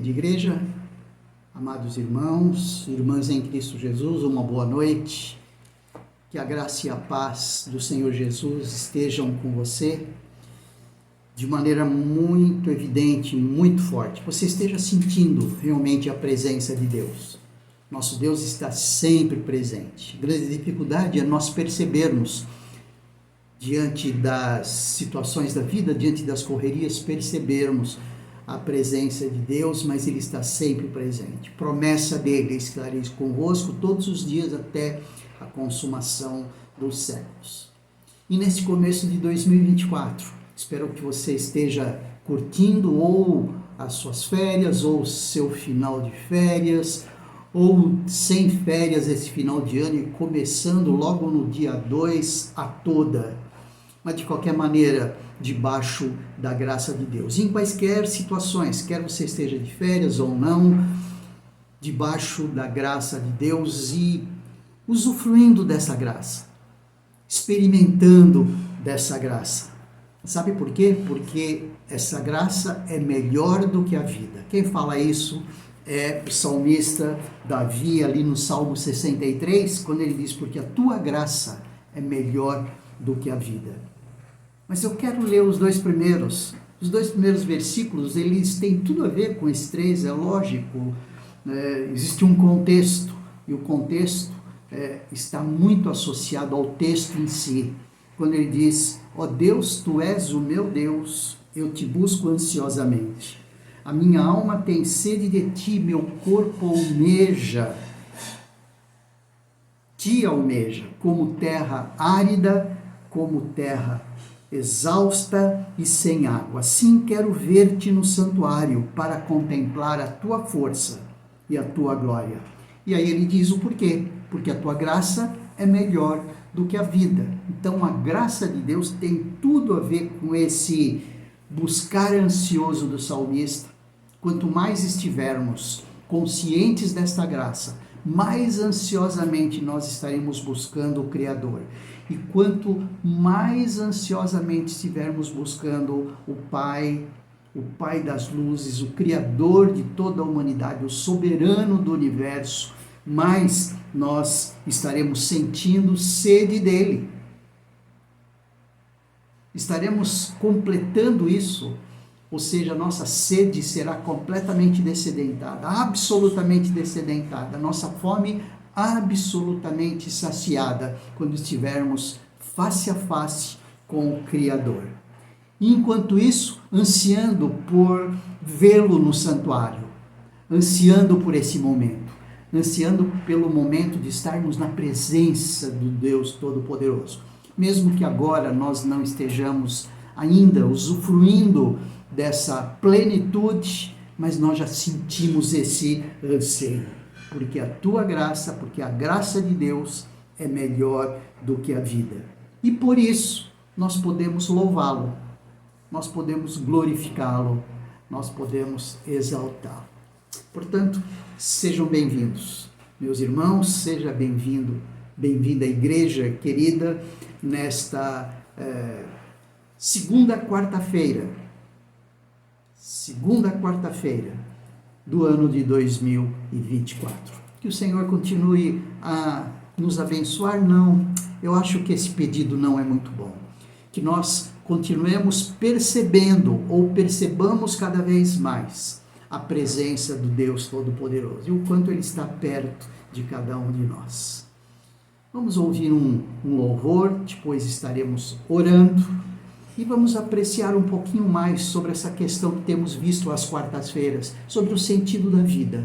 de igreja, amados irmãos, irmãs em Cristo Jesus, uma boa noite. Que a graça e a paz do Senhor Jesus estejam com você de maneira muito evidente, muito forte. Você esteja sentindo realmente a presença de Deus. Nosso Deus está sempre presente. A grande dificuldade é nós percebermos, diante das situações da vida, diante das correrias, percebermos a presença de Deus, mas Ele está sempre presente. Promessa dele: estarei convosco todos os dias até a consumação dos séculos. E nesse começo de 2024, espero que você esteja curtindo ou as suas férias, ou seu final de férias, ou sem férias esse final de ano e começando logo no dia 2 a toda. Mas de qualquer maneira, debaixo da graça de Deus. Em quaisquer situações, quer você esteja de férias ou não, debaixo da graça de Deus e usufruindo dessa graça, experimentando dessa graça. Sabe por quê? Porque essa graça é melhor do que a vida. Quem fala isso é o salmista Davi, ali no Salmo 63, quando ele diz: porque a tua graça é melhor do que a vida. Mas eu quero ler os dois primeiros versículos. Eles têm tudo a ver com esses três, é lógico. Existe um contexto, e o contexto está muito associado ao texto em si. Quando ele diz: ó Deus, tu és o meu Deus, eu te busco ansiosamente. A minha alma tem sede de ti, meu corpo te almeja, como terra árida, como terra exausta e sem água. Assim quero ver-te no santuário, para contemplar a tua força e a tua glória. E aí ele diz o porquê. Porque a tua graça é melhor do que a vida. Então a graça de Deus tem tudo a ver com esse buscar ansioso do salmista. Quanto mais estivermos conscientes desta graça, mais ansiosamente nós estaremos buscando o Criador. E quanto mais ansiosamente estivermos buscando o Pai das luzes, o Criador de toda a humanidade, o soberano do universo, mais nós estaremos sentindo sede dele. Estaremos completando isso, ou seja, a nossa sede será completamente descedentada, absolutamente descedentada, a nossa fome absolutamente saciada, quando estivermos face a face com o Criador. E enquanto isso, ansiando por vê-lo no santuário, ansiando por esse momento, ansiando pelo momento de estarmos na presença do Deus Todo-Poderoso. Mesmo que agora nós não estejamos ainda usufruindo dessa plenitude, mas nós já sentimos esse anseio. Porque a tua graça, porque a graça de Deus é melhor do que a vida. E por isso nós podemos louvá-lo, nós podemos glorificá-lo, nós podemos exaltá-lo. Portanto, sejam bem-vindos, meus irmãos, seja bem-vindo, bem-vinda à igreja querida, nesta segunda quarta-feira do ano de 2024. Que o Senhor continue a nos abençoar. Não, eu acho que esse pedido não é muito bom. Que nós continuemos percebendo ou percebamos cada vez mais a presença do Deus Todo-Poderoso e o quanto Ele está perto de cada um de nós. Vamos ouvir um louvor, depois estaremos orando e vamos apreciar um pouquinho mais sobre essa questão que temos visto às quartas-feiras, sobre o sentido da vida.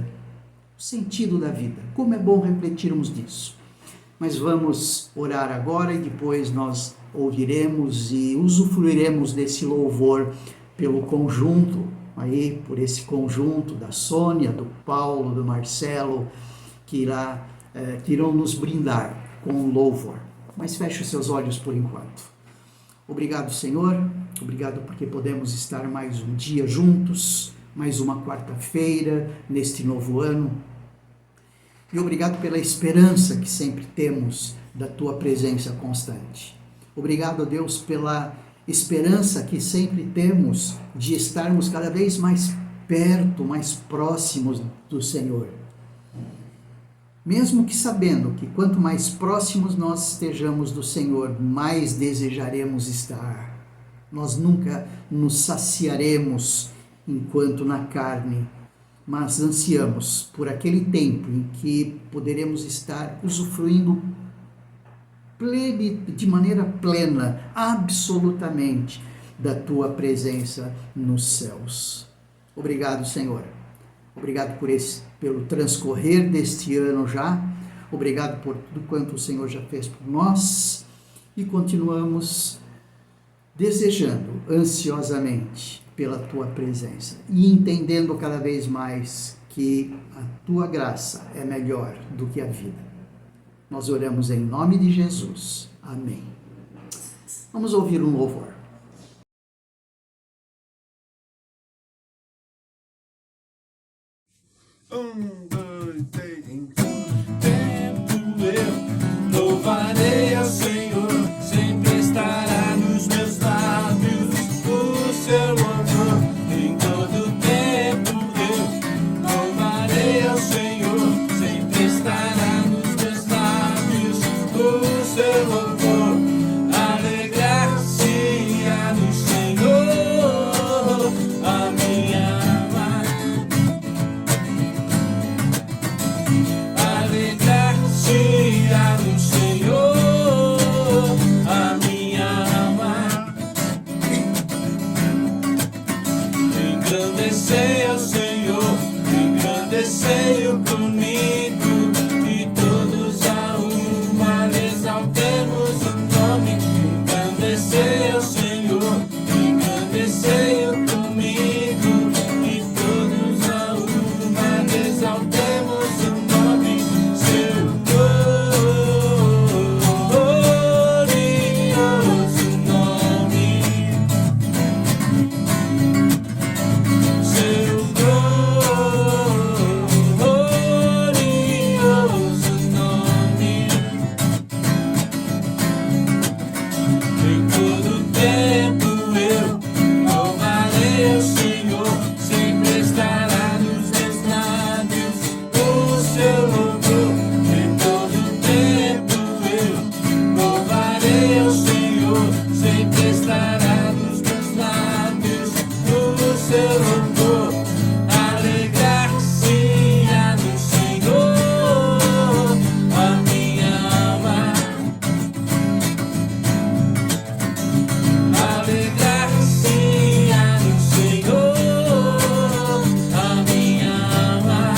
O sentido da vida. Como é bom refletirmos nisso. Mas vamos orar agora e depois nós ouviremos e usufruiremos desse louvor pelo conjunto, por esse conjunto da Sônia, do Paulo, do Marcelo, que irão nos brindar com o louvor. Mas feche os seus olhos por enquanto. Obrigado, Senhor, obrigado porque podemos estar mais um dia juntos, mais uma quarta-feira neste novo ano. E obrigado pela esperança que sempre temos da Tua presença constante. Obrigado, Deus, pela esperança que sempre temos de estarmos cada vez mais perto, mais próximos do Senhor. Mesmo que sabendo que quanto mais próximos nós estejamos do Senhor, mais desejaremos estar. Nós nunca nos saciaremos enquanto na carne, mas ansiamos por aquele tempo em que poderemos estar usufruindo de maneira plena, absolutamente, da tua presença nos céus. Obrigado, Senhor. Obrigado pelo transcorrer deste ano já. Obrigado por tudo quanto o Senhor já fez por nós. E continuamos desejando ansiosamente pela tua presença e entendendo cada vez mais que a tua graça é melhor do que a vida. Nós oramos em nome de Jesus. Amém. Vamos ouvir um louvor. Dois, três. Em todo tempo eu louvarei ao Senhor, sempre estará nos meus lábios o seu amor. Em todo tempo eu louvarei ao Senhor, sempre estará nos meus lábios o seu amor. Alegrar-se-á no Senhor a minha alma. Alegrar-se-á no Senhor a minha alma. Engrandecei ao Senhor, engrandecei-o comigo, e todos a uma exaltemos o nome. Engrandecei ao Senhor, engrandecei-o comigo, e todos a uma exaltemos o nome. Seu glorioso nome, seu glorioso nome. Em todo tempo eu louvarei o Senhor, sempre estará nos meus lábios o seu louvor. Em todo tempo eu louvarei o Senhor, sempre estará nos meus lábios o seu louvor. Alegrar-se-á no Senhor a minha alma. Alegrar-se-á no Senhor a minha alma.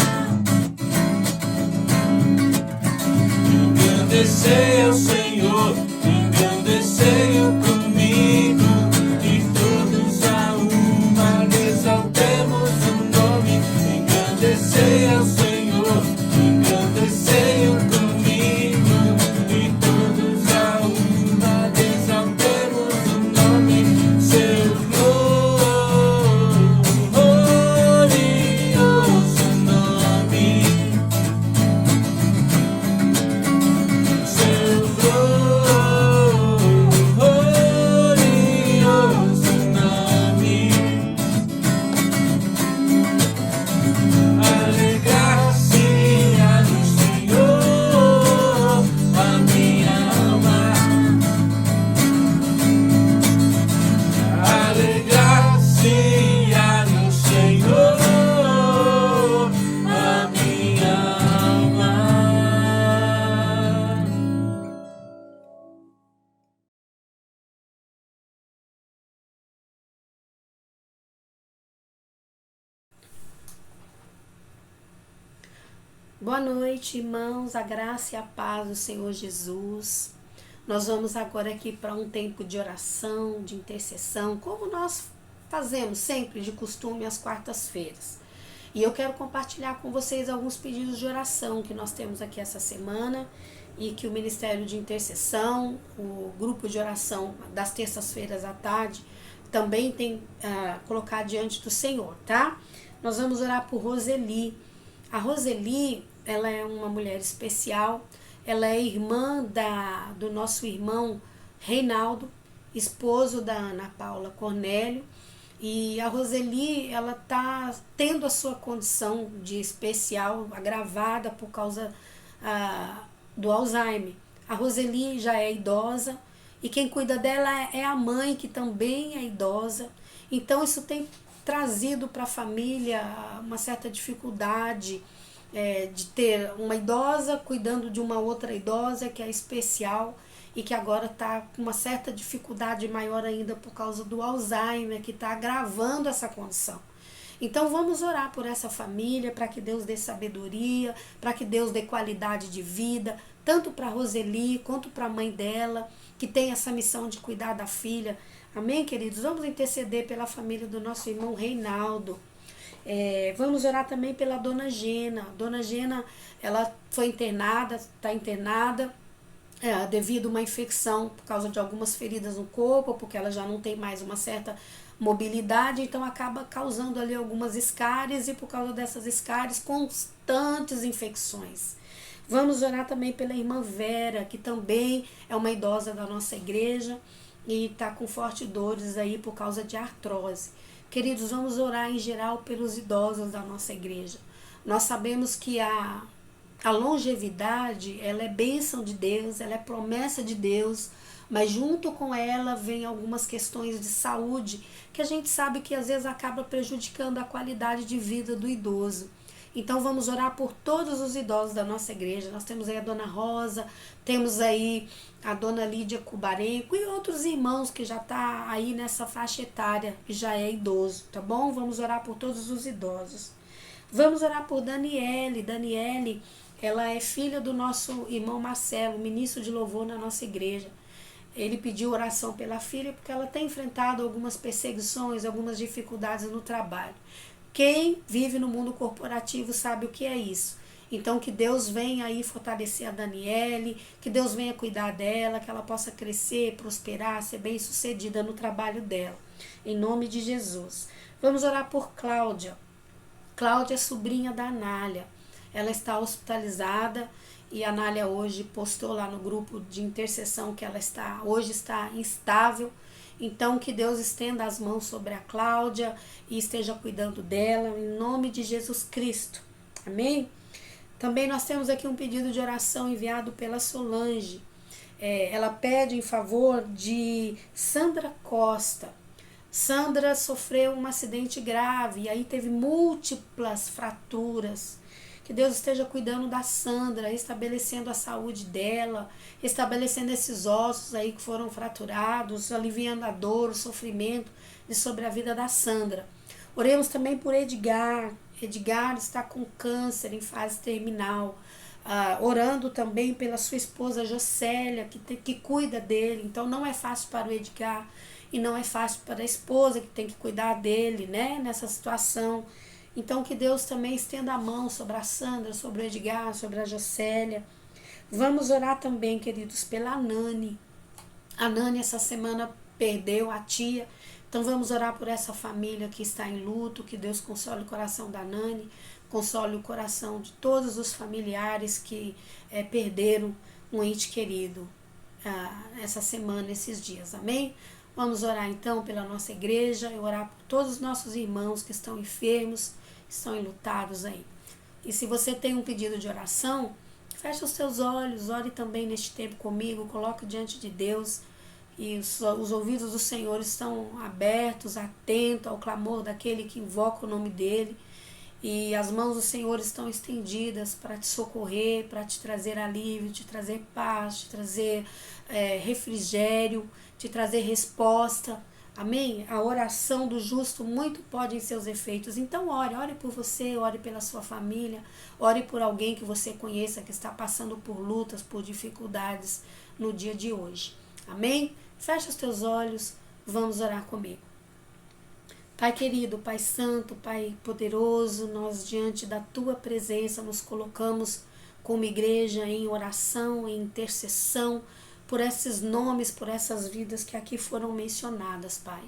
Engrandecei ao Senhor, engrandecei-o comigo, e todos a uma exaltemos o nome. Engrandecei ao Senhor, engrandecei-o comigo, e todos a uma exaltemos o nome. Seu glorioso nome, seu glorioso nome. Alegrar-se-á no Senhor a minha alma. Alegrar-se-á no Senhor a minha alma. Boa noite, irmãos, a graça e a paz do Senhor Jesus. Nós vamos agora aqui para um tempo de oração, de intercessão, como nós fazemos sempre de costume às quartas-feiras. E eu quero compartilhar com vocês alguns pedidos de oração que nós temos aqui essa semana e que o Ministério de Intercessão, o grupo de oração das terças-feiras à tarde, também tem colocado diante do Senhor, tá? Nós vamos orar por Roseli. A Roseli, ela é uma mulher especial, ela é irmã do nosso irmão Reinaldo, esposo da Ana Paula Cornélio. E a Roseli, ela está tendo a sua condição de especial agravada por causa do Alzheimer. A Roseli já é idosa e quem cuida dela é a mãe, que também é idosa. Então isso tem trazido para a família uma certa dificuldade de ter uma idosa cuidando de uma outra idosa que é especial e que agora está com uma certa dificuldade maior ainda por causa do Alzheimer, que está agravando essa condição. Então vamos orar por essa família, para que Deus dê sabedoria, para que Deus dê qualidade de vida, tanto para a Roseli quanto para a mãe dela, que tem essa missão de cuidar da filha. Amém, queridos? Vamos interceder pela família do nosso irmão Reinaldo. Vamos orar também pela Dona Gena. Dona Gena, ela foi internada, está internada, devido a uma infecção por causa de algumas feridas no corpo, porque ela já não tem mais uma certa mobilidade, então acaba causando ali algumas escáries e por causa dessas escáries, constantes infecções. Vamos orar também pela irmã Vera, que também é uma idosa da nossa igreja e está com fortes dores aí por causa de artrose. Queridos, vamos orar em geral pelos idosos da nossa igreja. Nós sabemos que a longevidade, ela é bênção de Deus, ela é promessa de Deus, mas junto com ela vem algumas questões de saúde que a gente sabe que às vezes acaba prejudicando a qualidade de vida do idoso. Então vamos orar por todos os idosos da nossa igreja. Nós temos aí a Dona Rosa, temos aí a Dona Lídia Cubarenco e outros irmãos que já tá aí nessa faixa etária, que já é idoso, tá bom? Vamos orar por todos os idosos. Vamos orar por Daniele. Daniele, ela é filha do nosso irmão Marcelo, ministro de louvor na nossa igreja. Ele pediu oração pela filha porque ela tem enfrentado algumas perseguições, algumas dificuldades no trabalho. Quem vive no mundo corporativo sabe o que é isso. Então que Deus venha aí fortalecer a Daniele, que Deus venha cuidar dela, que ela possa crescer, prosperar, ser bem sucedida no trabalho dela. Em nome de Jesus. Vamos orar por Cláudia. Cláudia é sobrinha da Anália. Ela está hospitalizada e a Anália hoje postou lá no grupo de intercessão que ela hoje está instável. Então que Deus estenda as mãos sobre a Cláudia e esteja cuidando dela, em nome de Jesus Cristo. Amém? Também nós temos aqui um pedido de oração enviado pela Solange. Ela pede em favor de Sandra Costa. Sandra sofreu um acidente grave e aí teve múltiplas fraturas. Que Deus esteja cuidando da Sandra, estabelecendo a saúde dela, estabelecendo esses ossos aí que foram fraturados, aliviando a dor, o sofrimento sobre a vida da Sandra. Oremos também por Edgar. Edgar está com câncer em fase terminal. Orando também pela sua esposa Jocélia, que cuida dele. Então não é fácil para o Edgar e não é fácil para a esposa que tem que cuidar dele, né, nessa situação. Então que Deus também estenda a mão sobre a Sandra, sobre o Edgar, sobre a Jocélia. Vamos orar também, queridos, pela Nani. A Nani essa semana perdeu a tia. Então vamos orar por essa família que está em luto, que Deus console o coração da Nani, console o coração de todos os familiares que perderam um ente querido essa semana, esses dias. Amém? Vamos orar então pela nossa igreja e orar por todos os nossos irmãos que estão enfermos, estão enlutados aí. E se você tem um pedido de oração, feche os seus olhos, ore também neste tempo comigo, coloque diante de Deus e os ouvidos do Senhor estão abertos, atentos ao clamor daquele que invoca o nome dele e as mãos do Senhor estão estendidas para te socorrer, para te trazer alívio, te trazer paz, te trazer refrigério, te trazer resposta. Amém? A oração do justo muito pode em seus efeitos. Então ore por você, ore pela sua família, ore por alguém que você conheça que está passando por lutas, por dificuldades no dia de hoje. Amém? Fecha os teus olhos, vamos orar comigo. Pai querido, Pai santo, Pai poderoso, nós diante da tua presença nos colocamos como igreja em oração, em intercessão, por esses nomes, por essas vidas que aqui foram mencionadas, Pai.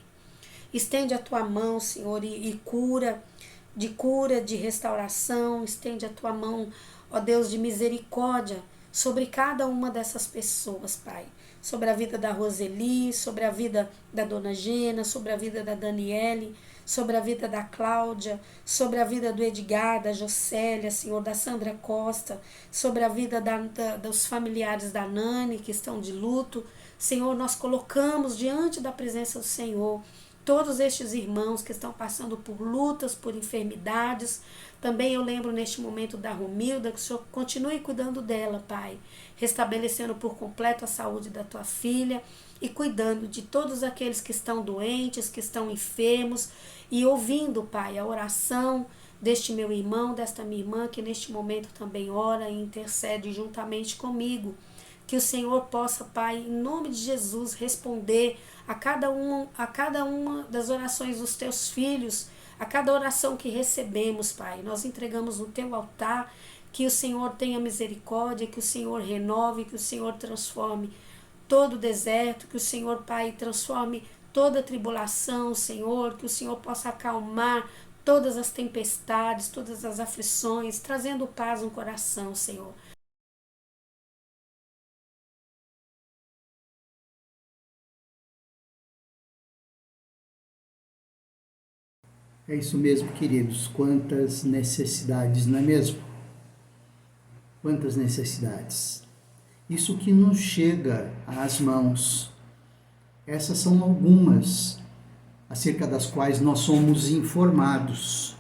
Estende a tua mão, Senhor, e cura, de restauração, estende a tua mão, ó Deus, de misericórdia sobre cada uma dessas pessoas, Pai. sobre a vida da Roseli, sobre a vida da Dona Gena, sobre a vida da Daniele, sobre a vida da Cláudia, sobre a vida do Edgar, da Jocélia, Senhor, da Sandra Costa, sobre a vida dos familiares da Nani que estão de luto. Senhor, nós colocamos diante da presença do Senhor todos estes irmãos que estão passando por lutas, por enfermidades. Também eu lembro neste momento da Romilda, que o Senhor continue cuidando dela, Pai, restabelecendo por completo a saúde da tua filha e cuidando de todos aqueles que estão doentes, que estão enfermos, e ouvindo, Pai, a oração deste meu irmão, desta minha irmã, que neste momento também ora e intercede juntamente comigo. Que o Senhor possa, Pai, em nome de Jesus, responder a cada uma das orações dos teus filhos, a cada oração que recebemos, Pai. Nós entregamos no teu altar, que o Senhor tenha misericórdia, que o Senhor renove, que o Senhor transforme todo o deserto, que o Senhor, Pai, transforme toda a tribulação, Senhor, que o Senhor possa acalmar todas as tempestades, todas as aflições, trazendo paz no coração, Senhor. É isso mesmo, queridos. Quantas necessidades, não é mesmo? Quantas necessidades. Isso que nos chega às mãos. Essas são algumas acerca das quais nós somos informados.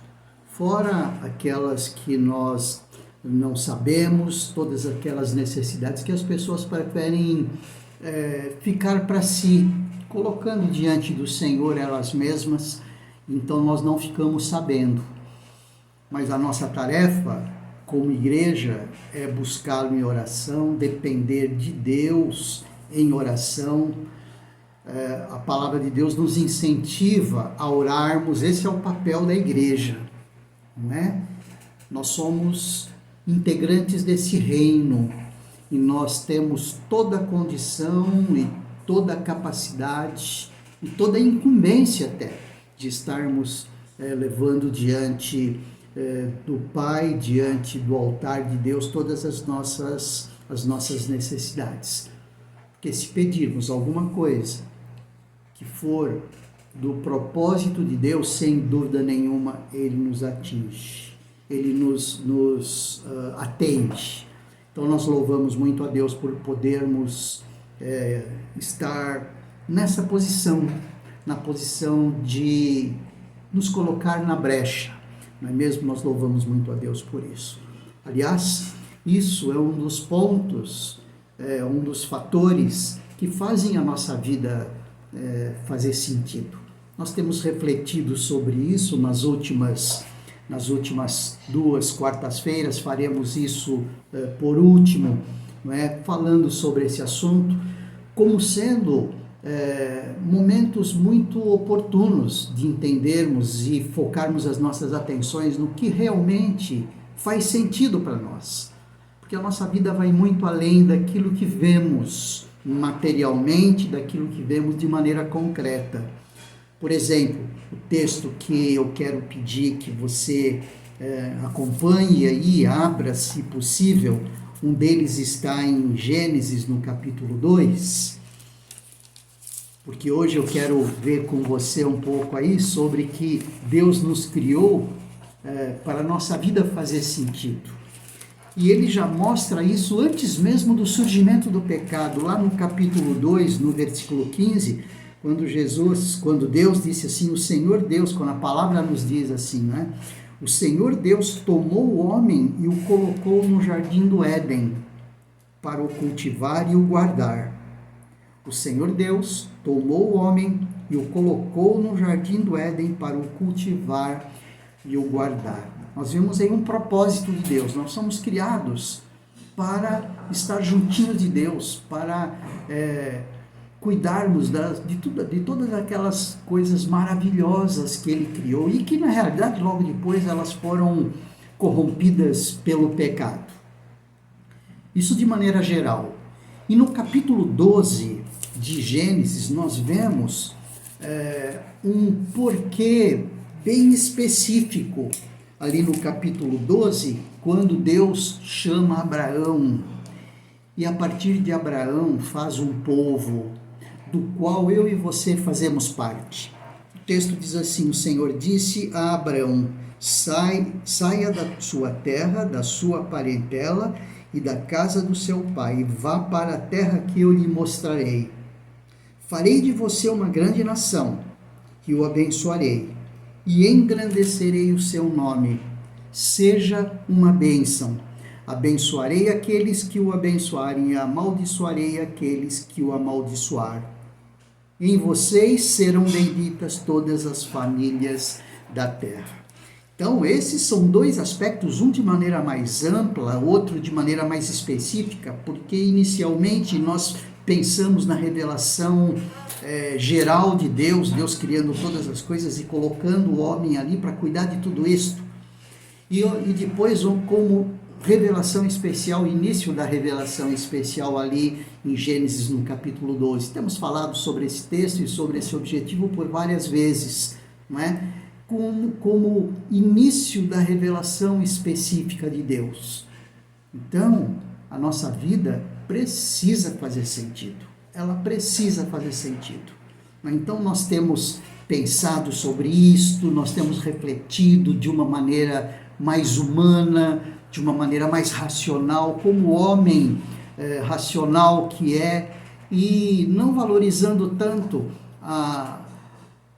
Fora aquelas que nós não sabemos, todas aquelas necessidades que as pessoas preferem ficar para si, colocando diante do Senhor elas mesmas. Então nós não ficamos sabendo, mas a nossa tarefa como igreja é buscá-lo em oração, depender de Deus em oração. A palavra de Deus nos incentiva a orarmos, esse é o papel da igreja, não é? Nós somos integrantes desse reino e nós temos toda a condição e toda a capacidade e toda a incumbência até de estarmos levando diante do Pai, diante do altar de Deus, todas as nossas necessidades. Porque se pedirmos alguma coisa que for do propósito de Deus, sem dúvida nenhuma, Ele nos atinge, Ele nos atende. Então nós louvamos muito a Deus por podermos estar nessa posição, na posição de nos colocar na brecha, não é mesmo? Nós louvamos muito a Deus por isso. Aliás, isso é um dos pontos, um dos fatores que fazem a nossa vida fazer sentido. Nós temos refletido sobre isso nas últimas 2 quartas-feiras, faremos isso por último, não é? Falando sobre esse assunto, como sendo momentos muito oportunos de entendermos e focarmos as nossas atenções no que realmente faz sentido para nós. Porque a nossa vida vai muito além daquilo que vemos materialmente, daquilo que vemos de maneira concreta. Por exemplo, o texto que eu quero pedir que você acompanhe aí, abra, se possível, um deles está em Gênesis, no capítulo 2, porque hoje eu quero ver com você um pouco aí sobre que Deus nos criou para a nossa vida fazer sentido. E ele já mostra isso antes mesmo do surgimento do pecado, lá no capítulo 2, no versículo 15, quando Deus disse assim, o Senhor Deus, quando a palavra nos diz assim, né? O Senhor Deus tomou o homem e o colocou no jardim do Éden para o cultivar e o guardar. O Senhor Deus tomou o homem e o colocou no jardim do Éden para o cultivar e o guardar. Nós vemos aí um propósito de Deus. Nós somos criados para estar juntinhos de Deus, para cuidarmos de todas aquelas coisas maravilhosas que Ele criou e que, na realidade, logo depois elas foram corrompidas pelo pecado. Isso de maneira geral. E no capítulo 12 de Gênesis, nós vemos um porquê bem específico. Ali no capítulo 12, quando Deus chama Abraão, e a partir de Abraão faz um povo do qual eu e você fazemos parte. O texto diz assim: o Senhor disse a Abraão: saia da sua terra, da sua parentela e da casa do seu pai, e vá para a terra que eu lhe mostrarei. Farei de você uma grande nação, e o abençoarei, e engrandecerei o seu nome. Seja uma bênção. Abençoarei aqueles que o abençoarem, e amaldiçoarei aqueles que o amaldiçoar. Em vocês serão benditas todas as famílias da terra. Então, esses são dois aspectos, um de maneira mais ampla, outro de maneira mais específica, porque inicialmente nós pensamos na revelação geral de Deus, Deus criando todas as coisas e colocando o homem ali para cuidar de tudo isso. E depois, como revelação especial, início da revelação especial ali em Gênesis, no capítulo 12. Temos falado sobre esse texto e sobre esse objetivo por várias vezes, não é? Como início da revelação específica de Deus. Então, a nossa vida precisa fazer sentido. Ela precisa fazer sentido. Então, nós temos pensado sobre isto, nós temos refletido de uma maneira mais humana, de uma maneira mais racional, como homem racional que é, e não valorizando tanto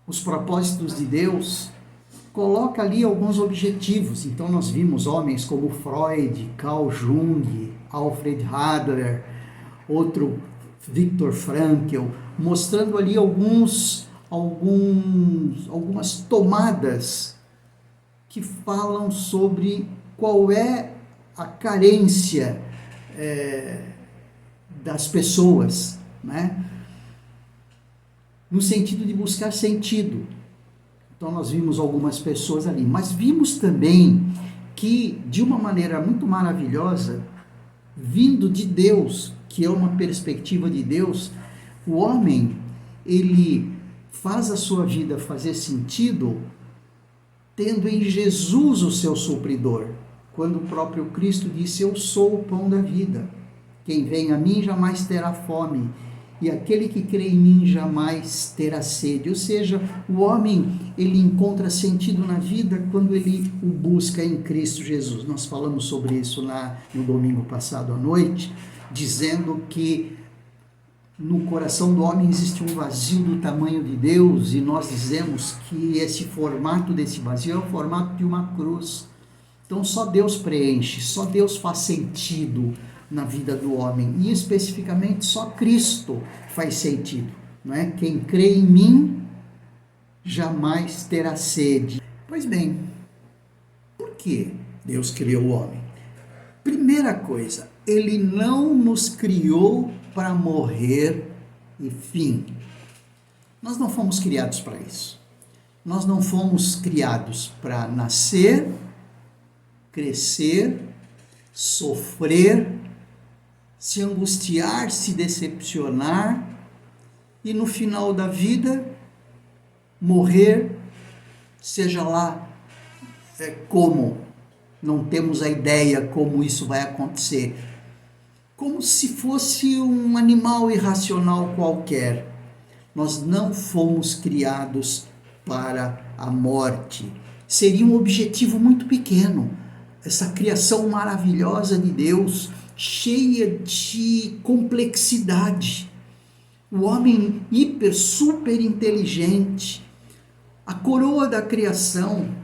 os propósitos de Deus, coloca ali alguns objetivos. Então nós vimos homens como Freud, Carl Jung, Alfred Adler, outro Viktor Frankl, mostrando ali algumas tomadas que falam sobre qual é a carência das pessoas, né? No sentido de buscar sentido. Então nós vimos algumas pessoas ali, mas vimos também que, de uma maneira muito maravilhosa, vindo de Deus, que é uma perspectiva de Deus, o homem, ele faz a sua vida fazer sentido tendo em Jesus o seu supridor. Quando o próprio Cristo disse: eu sou o pão da vida, quem vem a mim jamais terá fome, e aquele que crê em mim jamais terá sede. Ou seja, o homem, ele encontra sentido na vida quando ele o busca em Cristo Jesus. Nós falamos sobre isso no domingo passado à noite, dizendo que no coração do homem existe um vazio do tamanho de Deus, e nós dizemos que esse formato desse vazio é o formato de uma cruz. Então só Deus preenche, só Deus faz sentido na vida do homem, e especificamente só Cristo faz sentido, não é? Quem crê em mim jamais terá sede. Pois bem, por que Deus criou o homem? Primeira coisa, ele não nos criou para morrer e fim. Nós não fomos criados para isso. Nós não fomos criados para nascer, crescer, sofrer, se angustiar, se decepcionar e no final da vida morrer, seja lá como. Não temos a ideia como isso vai acontecer. Como se fosse um animal irracional qualquer. Nós não fomos criados para a morte. Seria um objetivo muito pequeno. Essa criação maravilhosa de Deus, cheia de complexidade. O homem hiper, super inteligente. A coroa da criação.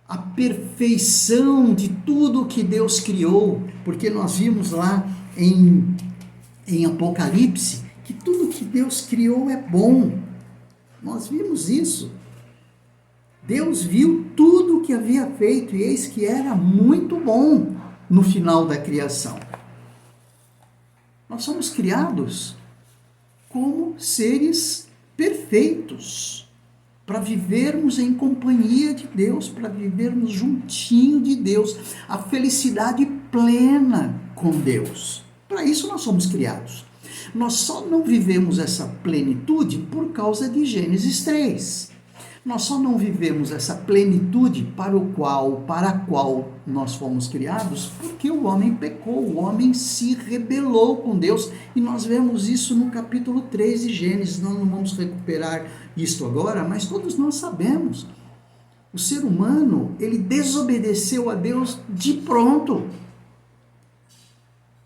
A perfeição de tudo que Deus criou, porque nós vimos lá em Apocalipse que tudo que Deus criou é bom. Nós vimos isso. Deus viu tudo o que havia feito e eis que era muito bom no final da criação. Nós somos criados como seres perfeitos, para vivermos em companhia de Deus, para vivermos juntinho de Deus, a felicidade plena com Deus. Para isso nós somos criados. Nós só não vivemos essa plenitude por causa de Gênesis 3. Nós só não vivemos essa plenitude para a qual nós fomos criados, porque o homem pecou, o homem se rebelou com Deus, e nós vemos isso no capítulo 3 de Gênesis. Nós não vamos recuperar isto agora, mas todos nós sabemos. O ser humano, ele desobedeceu a Deus de pronto.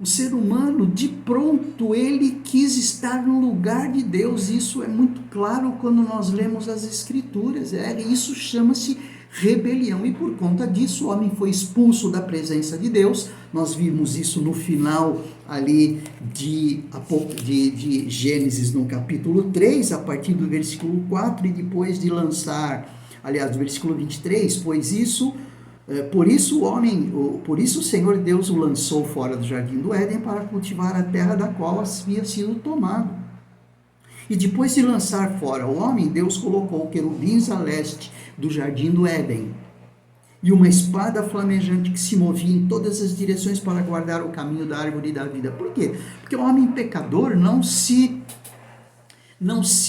O ser humano, de pronto, ele quis estar no lugar de Deus. Isso é muito claro quando nós lemos as Escrituras. Isso chama-se rebelião. E por conta disso, o homem foi expulso da presença de Deus. Nós vimos isso no final ali de Gênesis, no capítulo 3, a partir do versículo 4, e depois de lançar, aliás, do versículo 23, por isso o Senhor Deus o lançou fora do jardim do Éden para cultivar a terra da qual havia sido tomado. E depois de lançar fora o homem, Deus colocou querubins a leste do jardim do Éden e uma espada flamejante que se movia em todas as direções para guardar o caminho da árvore da vida. Por quê? Porque o homem pecador não se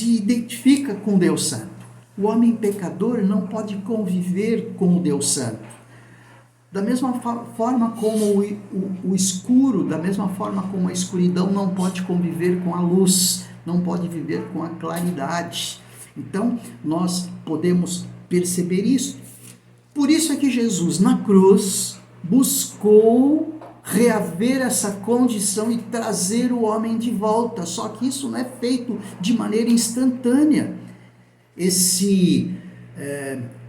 identifica com Deus Santo. O homem pecador não pode conviver com o Deus Santo. Da mesma forma como o escuro, da mesma forma como a escuridão não pode conviver com a luz, não pode viver com a claridade. Então, nós podemos perceber isso. Por isso é que Jesus, na cruz, buscou reaver essa condição e trazer o homem de volta. Só que isso não é feito de maneira instantânea. Esse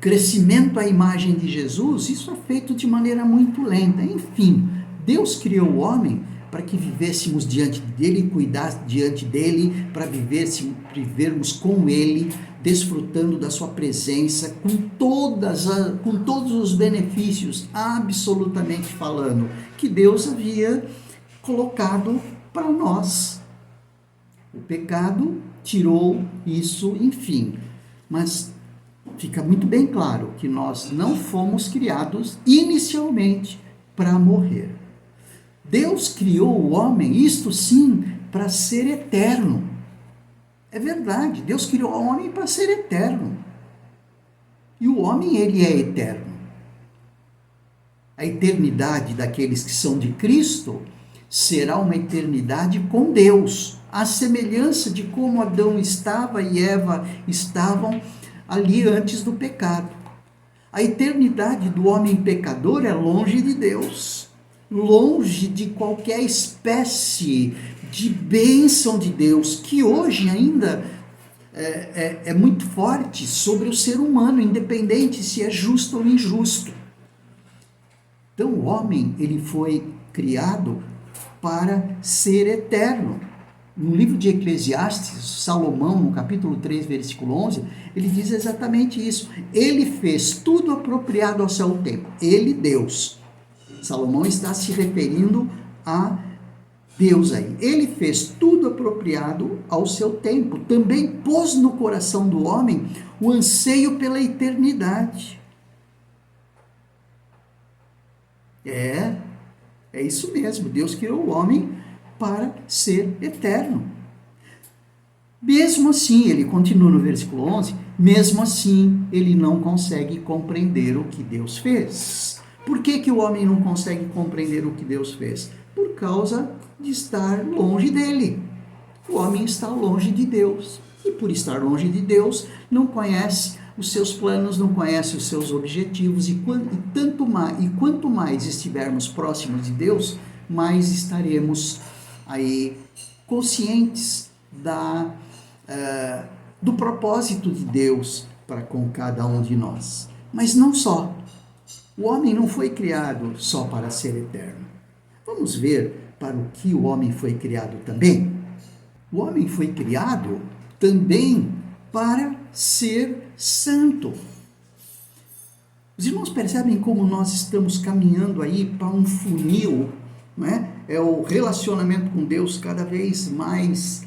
crescimento à imagem de Jesus, isso é feito de maneira muito lenta. Enfim, Deus criou o homem para que vivêssemos diante dele, cuidasse diante dele, para vivermos com ele, desfrutando da sua presença, com todos os benefícios, absolutamente falando, que Deus havia colocado para nós. O pecado tirou isso, enfim. Mas fica muito bem claro que nós não fomos criados inicialmente para morrer. Deus criou o homem, isto sim, para ser eterno. É verdade, Deus criou o homem para ser eterno. E o homem, ele é eterno. A eternidade daqueles que são de Cristo será uma eternidade com Deus, à semelhança de como Adão estava e Eva estavam ali antes do pecado. A eternidade do homem pecador é longe de Deus, longe de qualquer espécie de bênção de Deus, que hoje ainda é muito forte sobre o ser humano, independente se é justo ou injusto. Então o homem, ele foi criado para ser eterno. No livro de Eclesiastes, Salomão, no capítulo 3, versículo 11, ele diz exatamente isso. Ele fez tudo apropriado ao seu tempo. Ele, Deus. Salomão está se referindo a Deus aí. Ele fez tudo apropriado ao seu tempo. Também pôs no coração do homem o anseio pela eternidade. É isso mesmo. Deus criou o homem para ser eterno. Mesmo assim, ele continua no versículo 11, mesmo assim, ele não consegue compreender o que Deus fez. Por que o homem não consegue compreender o que Deus fez? Por causa de estar longe dele. O homem está longe de Deus. E por estar longe de Deus, não conhece os seus planos, não conhece os seus objetivos. E quanto mais estivermos próximos de Deus, mais estaremos aí conscientes do propósito de Deus para com cada um de nós. Mas não só. O homem não foi criado só para ser eterno. Vamos ver para o que o homem foi criado também. O homem foi criado também para ser santo. Os irmãos percebem como nós estamos caminhando aí para um funil, não é? É o relacionamento com Deus cada vez mais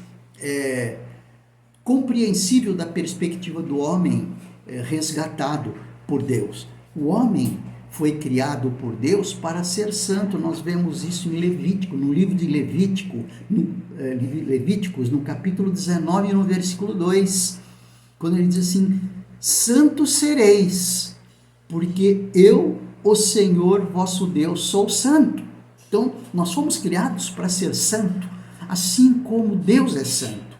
compreensível da perspectiva do homem resgatado por Deus. O homem foi criado por Deus para ser santo. Nós vemos isso em Levítico, no livro de Levíticos, no capítulo 19, no versículo 2, quando ele diz assim, santos sereis, porque eu, o Senhor vosso Deus, sou santo. Então, nós fomos criados para ser santo, assim como Deus é santo.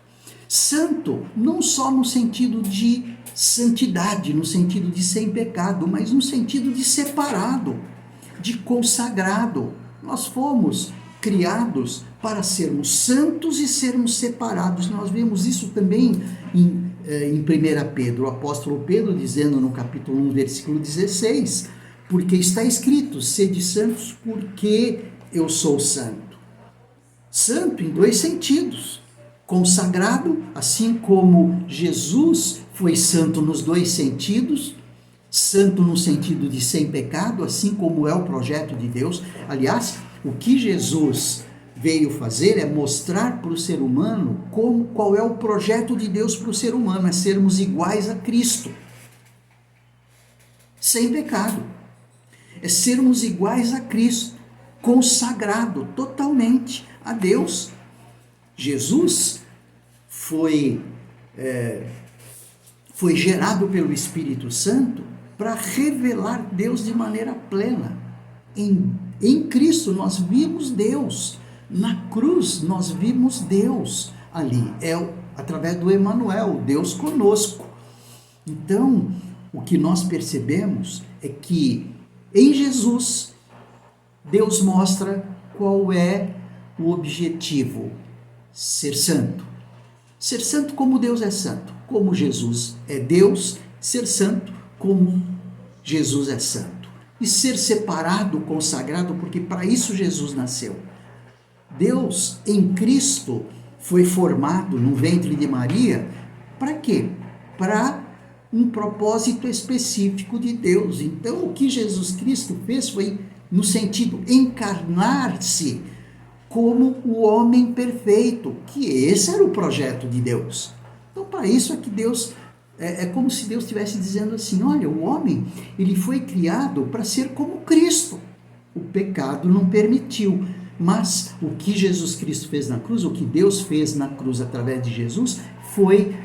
Santo não só no sentido de santidade, no sentido de sem pecado, mas no sentido de separado, de consagrado. Nós fomos criados para sermos santos e sermos separados. Nós vemos isso também em 1 Pedro, o apóstolo Pedro dizendo no capítulo 1, versículo 16, porque está escrito, sede santos porque eu sou santo. Santo em dois sentidos, consagrado, assim como Jesus foi santo nos dois sentidos, santo no sentido de sem pecado, assim como é o projeto de Deus. Aliás, o que Jesus veio fazer é mostrar para o ser humano qual é o projeto de Deus para o ser humano, é sermos iguais a Cristo, sem pecado, é sermos iguais a Cristo, consagrado totalmente a Deus. Jesus foi gerado pelo Espírito Santo para revelar Deus de maneira plena. Em Cristo nós vimos Deus, na cruz nós vimos Deus ali, através do Emanuel, Deus conosco. Então, o que nós percebemos é que em Jesus, Deus mostra qual é o objetivo: ser santo. Ser santo como Deus é santo, como Jesus é Deus, ser santo como Jesus é santo. E ser separado, consagrado, porque para isso Jesus nasceu. Deus em Cristo foi formado no ventre de Maria, para quê? Para um propósito específico de Deus. Então, o que Jesus Cristo fez foi, no sentido, encarnar-se como o homem perfeito, que esse era o projeto de Deus. Então, para isso é que Deus, é como se Deus estivesse dizendo assim, olha, o homem, ele foi criado para ser como Cristo. O pecado não permitiu, mas o que Jesus Cristo fez na cruz, o que Deus fez na cruz através de Jesus, foi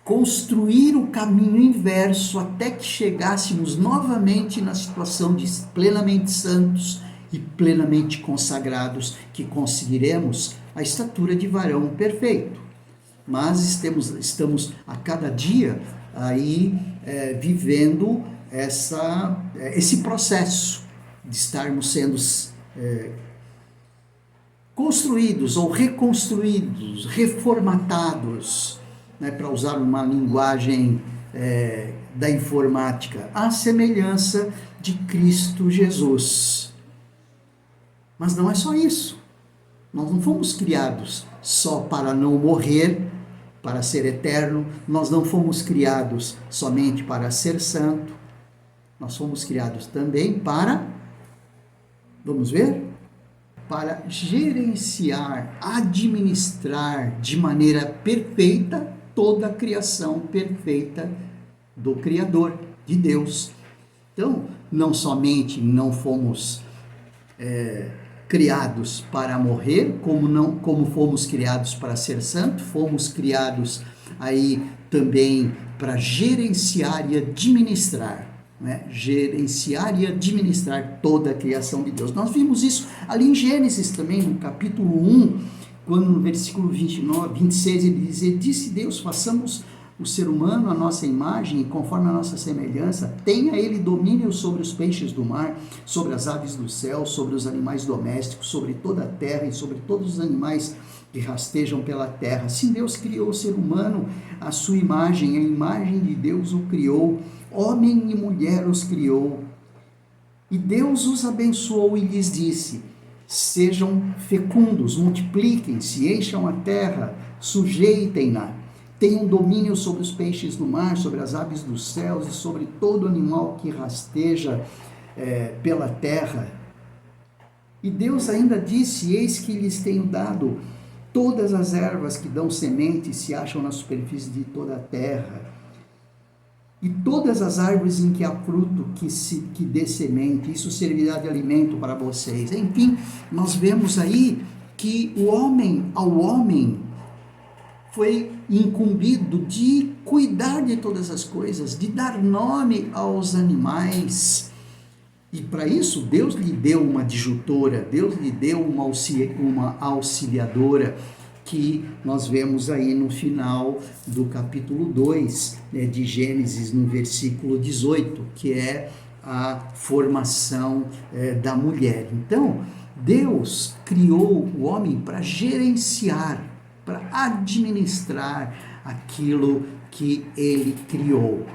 construir o caminho inverso até que chegássemos novamente na situação de plenamente santos e plenamente consagrados, que conseguiremos a estatura de varão perfeito. Mas estamos a cada dia aí vivendo esse processo de estarmos sendo construídos ou reconstruídos, reformatados, para usar uma linguagem da informática, à semelhança de Cristo Jesus. Mas não é só isso. Nós não fomos criados só para não morrer, para ser eterno. Nós não fomos criados somente para ser santo. Nós fomos criados também para, vamos ver? Para gerenciar, administrar de maneira perfeita toda a criação perfeita do Criador, de Deus. Então, não somente não fomos criados para morrer, como fomos criados para ser santo, fomos criados aí também para gerenciar e administrar, gerenciar e administrar toda a criação de Deus. Nós vimos isso ali em Gênesis também, no capítulo 1, quando no versículo 26 ele diz, disse Deus, façamos o ser humano à nossa imagem e conforme a nossa semelhança, tenha ele domínio sobre os peixes do mar, sobre as aves do céu, sobre os animais domésticos, sobre toda a terra e sobre todos os animais que rastejam pela terra. Assim Deus criou o ser humano à sua imagem, a imagem de Deus o criou, homem e mulher os criou. E Deus os abençoou e lhes disse, sejam fecundos, multipliquem-se, encham a terra, sujeitem-na, tenham domínio sobre os peixes do mar, sobre as aves dos céus e sobre todo animal que rasteja pela terra. E Deus ainda disse, eis que lhes tenho dado todas as ervas que dão semente e se acham na superfície de toda a terra, e todas as árvores em que há fruto que dê semente, isso servirá de alimento para vocês. Enfim, nós vemos aí que ao homem foi incumbido de cuidar de todas as coisas, de dar nome aos animais. E para isso, Deus lhe deu uma adjutora, Deus lhe deu uma auxiliadora, que nós vemos aí no final do capítulo 2, de Gênesis, no versículo 18, que é a formação da mulher. Então, Deus criou o homem para gerenciar, para administrar aquilo que ele criou.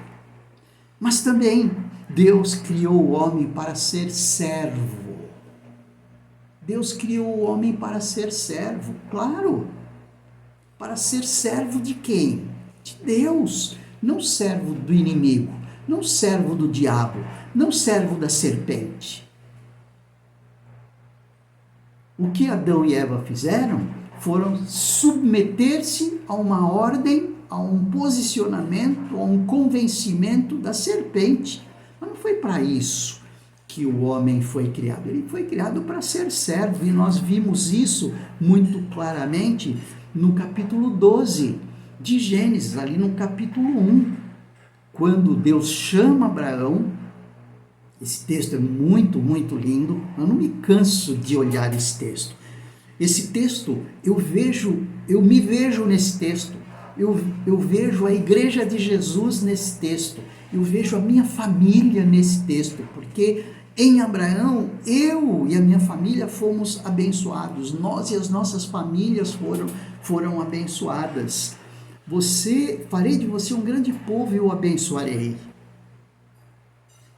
Mas também Deus criou o homem para ser servo. Deus criou o homem para ser servo, claro. Para ser servo de quem? De Deus. Não servo do inimigo, não servo do diabo, não servo da serpente. O que Adão e Eva fizeram foram submeter-se a uma ordem, a um posicionamento, a um convencimento da serpente. Mas não foi para isso que o homem foi criado. Ele foi criado para ser servo, e nós vimos isso muito claramente no capítulo 12 de Gênesis, ali no capítulo 1, quando Deus chama Abraão. Esse texto é muito, muito lindo, eu não me canso de olhar esse texto. Esse texto, eu me vejo nesse texto, eu vejo a igreja de Jesus nesse texto, eu vejo a minha família nesse texto, porque em Abraão, eu e a minha família fomos abençoados, nós e as nossas famílias foram abençoadas. Farei de você um grande povo e o abençoarei.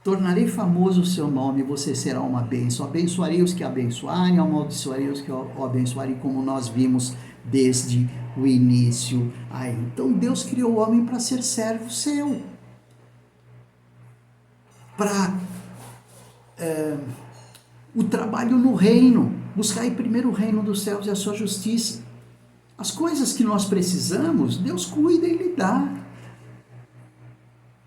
Tornarei famoso o seu nome, e você será uma bênção. Abençoarei os que abençoarem, amaldiçoarei os que o abençoarem, como nós vimos desde o início aí. Então Deus criou o homem para ser servo seu, para o trabalho no reino, buscar primeiro o reino dos céus e a sua justiça. As coisas que nós precisamos, Deus cuida e lhe dá.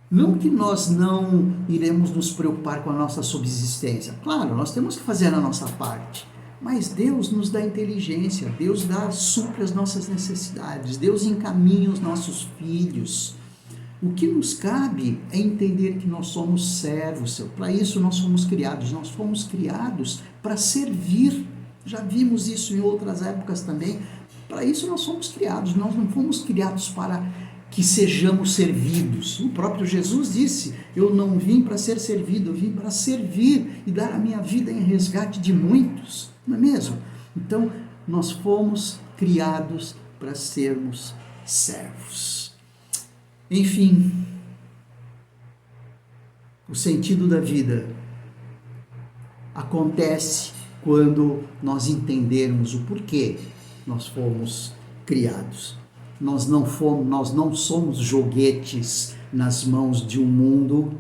Não que nós não iremos nos preocupar com a nossa subsistência. Claro, nós temos que fazer a nossa parte. Mas Deus nos dá inteligência, Deus supre as nossas necessidades, Deus encaminha os nossos filhos. O que nos cabe é entender que nós somos servos. Para isso nós fomos criados para servir. Já vimos isso em outras épocas também. Para isso nós fomos criados, nós não fomos criados para que sejamos servidos. O próprio Jesus disse: eu não vim para ser servido, eu vim para servir e dar a minha vida em resgate de muitos, não é mesmo? Então, nós fomos criados para sermos servos. Enfim, o sentido da vida acontece quando nós entendermos o porquê nós fomos criados. Nós não somos joguetes nas mãos de um mundo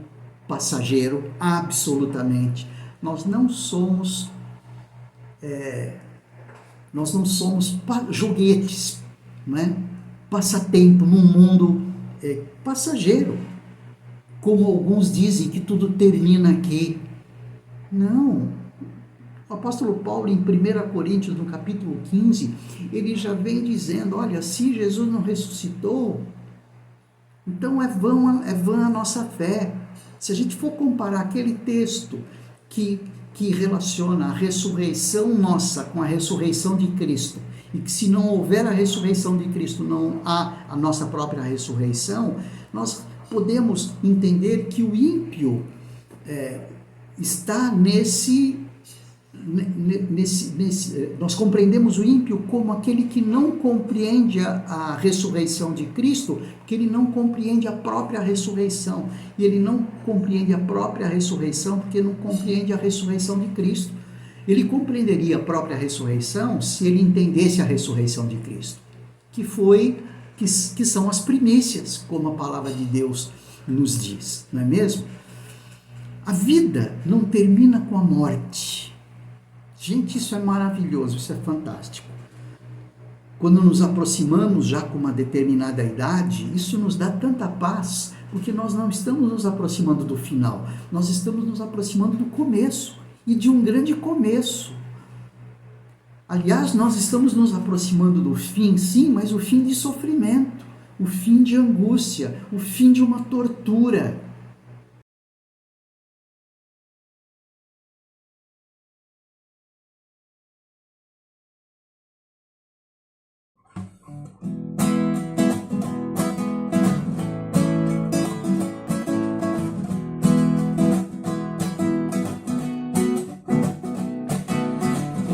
passageiro, absolutamente. Nós não somos joguetes, não é? Passatempo num mundo passageiro, como alguns dizem que tudo termina aqui. Não. O apóstolo Paulo, em 1 Coríntios, no capítulo 15, ele já vem dizendo: olha, se Jesus não ressuscitou, então é vã a nossa fé. Se a gente for comparar aquele texto que relaciona a ressurreição nossa com a ressurreição de Cristo, e que se não houver a ressurreição de Cristo, não há a nossa própria ressurreição, nós podemos entender que o ímpio está nós compreendemos o ímpio como aquele que não compreende a ressurreição de Cristo, porque ele não compreende a própria ressurreição, e ele não compreende a própria ressurreição porque não compreende a ressurreição de Cristo. Ele compreenderia a própria ressurreição se ele entendesse a ressurreição de Cristo, que são as primícias, como a palavra de Deus nos diz, não é mesmo? A vida não termina com a morte. Gente, isso é maravilhoso, isso é fantástico. Quando nos aproximamos já com uma determinada idade, isso nos dá tanta paz, porque nós não estamos nos aproximando do final, nós estamos nos aproximando do começo, e de um grande começo. Aliás, nós estamos nos aproximando do fim, sim, mas o fim de sofrimento, o fim de angústia, o fim de uma tortura.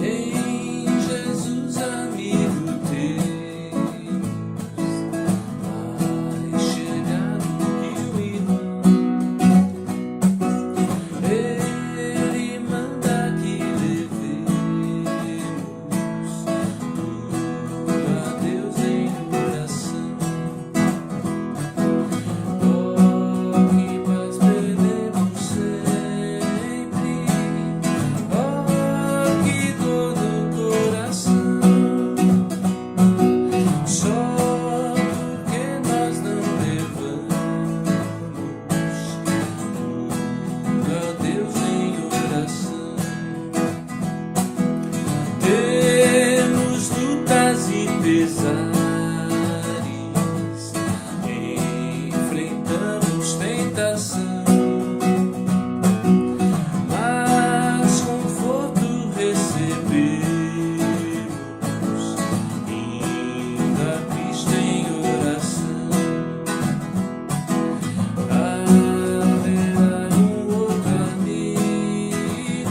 Em Jesus, amigo teu, vai chegar o irmão. Ele manda que levemos tudo a Deus em oração. Oh, que paz perdemos sempre. Oh, que dor no coração. Só porque nós não levamos tudo a Deus em oração. Temos lutas e pesares, enfrentamos tentação, mas conforto recebemos, indo a Cristo em oração. Haverá outro amigo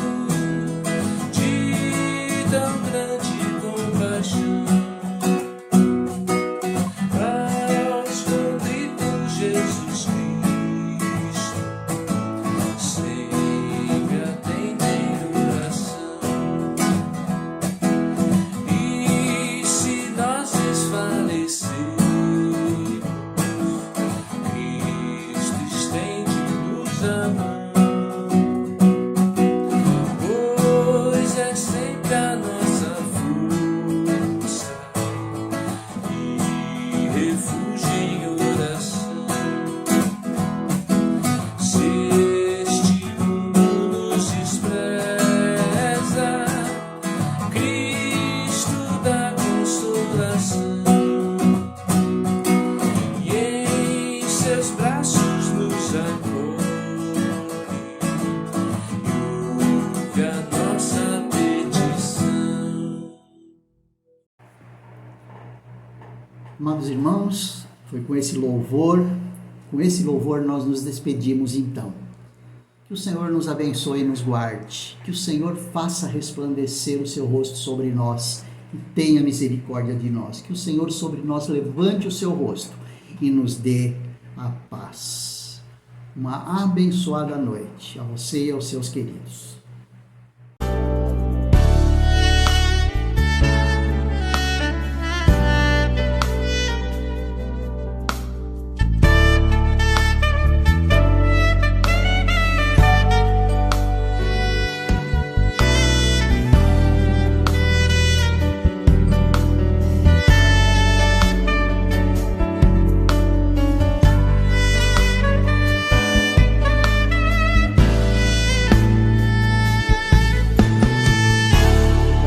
de tão grande compaixão, ao escondido com Jesus Cristo, sempre atende em oração. E se nós desfalecermos, Cristo estende-nos a mão, pois é sempre a nossa força e refúgio em oração. Se este mundo nos despreza, Cristo dá consolação, e em seus braços nos acolhe e ouve a nossa petição. Amados irmãos, foi com esse louvor nós nos despedimos então. Que o Senhor nos abençoe e nos guarde, que o Senhor faça resplandecer o seu rosto sobre nós e tenha misericórdia de nós, que o Senhor sobre nós levante o seu rosto e nos dê a paz. Uma abençoada noite a você e aos seus queridos.